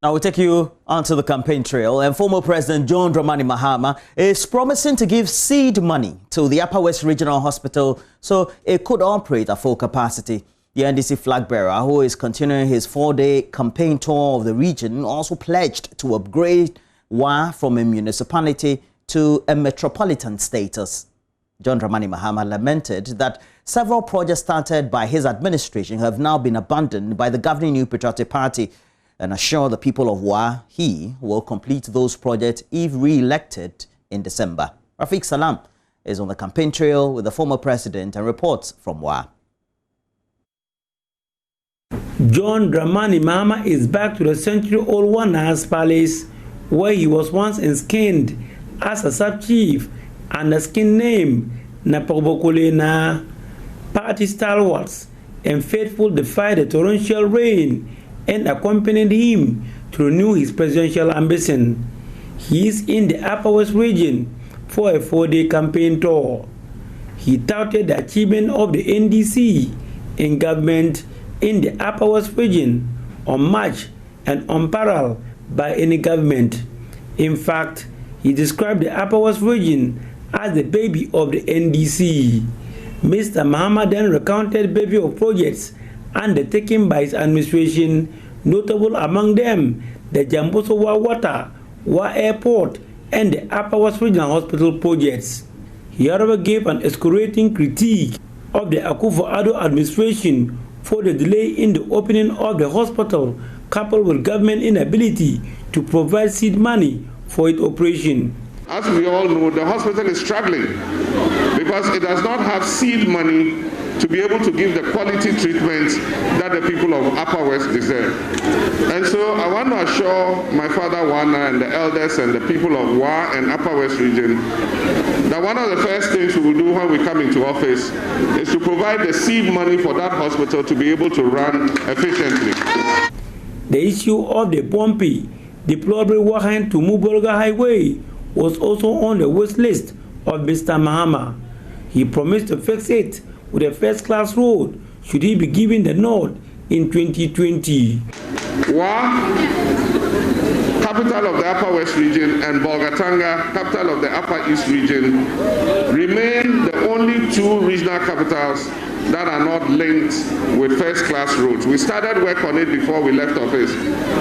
Now we take you onto the campaign trail, and former President John Dramani Mahama is promising to give seed money to the Upper West Regional Hospital so it could operate at full capacity. The NDC flag bearer, who is continuing his 4-day campaign tour of the region, also pledged to upgrade WA from a municipality to a metropolitan status. John Dramani Mahama lamented that several projects started by his administration have now been abandoned by the governing New Patriotic Party, and assure the people of WA he will complete those projects if re-elected in December. Rafiq Salam is on the campaign trail with the former president and reports from WA. John Dramani Mahama is back to the century-old Wanas Palace, where he was once ensconced as a sub-chief and a skin name Napobokolena. Party stalwarts and faithful defied the torrential rain and accompanied him to renew his presidential ambition. He is in the Upper West region for a 4-day campaign tour. He touted the achievement of the NDC in government in the Upper West region, unmatched and unparalleled by any government. In fact, he described the Upper West region as the baby of the NDC. Mr. Mahama then recounted bevy of projects undertaken by his administration, notable among them the Jamboso Water, Wa Airport, and the Upper West Regional Hospital projects. He however gave an excoriating critique of the Akufo-Addo administration for the delay in the opening of the hospital, coupled with government inability to provide seed money for its operation. As we all know, the hospital is struggling because it does not have seed money to be able to give the quality treatment that the people of Upper West deserve. And so I want to assure my father Wana and the elders and the people of Wa and Upper West region that one of the first things we will do when we come into office is to provide the seed money for that hospital to be able to run efficiently. The issue of the bumpy, deplorable Wahan to Mubolga Highway was also on the wish list of Mr. Mahama. He promised to fix it with a first-class road should he be given the nod in 2020. Wa, capital of the Upper West region, and Bolgatanga, capital of the Upper East region, remain the only two regional capitals that are not linked with first-class roads. We started work on it before we left office.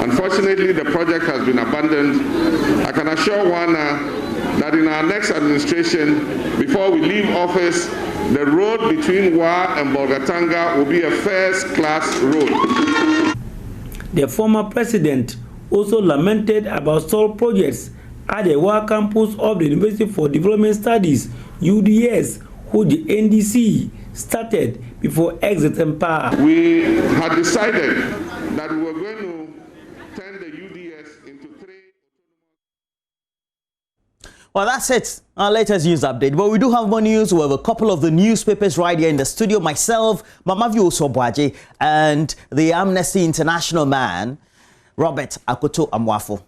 Unfortunately, the project has been abandoned. I can assure Wana that in our next administration, before we leave office, the road between Wa and Bolgatanga will be a first-class road. The former president also lamented about stalled projects at the Wa campus of the University for Development Studies, UDS, who the NDC started before exiting power. We had decided that we were going to turn the UDS into 3. Well, that's it. Our latest news update. But we do have more news. We have a couple of the newspapers right here in the studio. Myself, Mamavio Sobwaje, and the Amnesty International man, Robert Akoto Amwafo.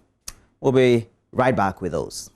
We'll be right back with those.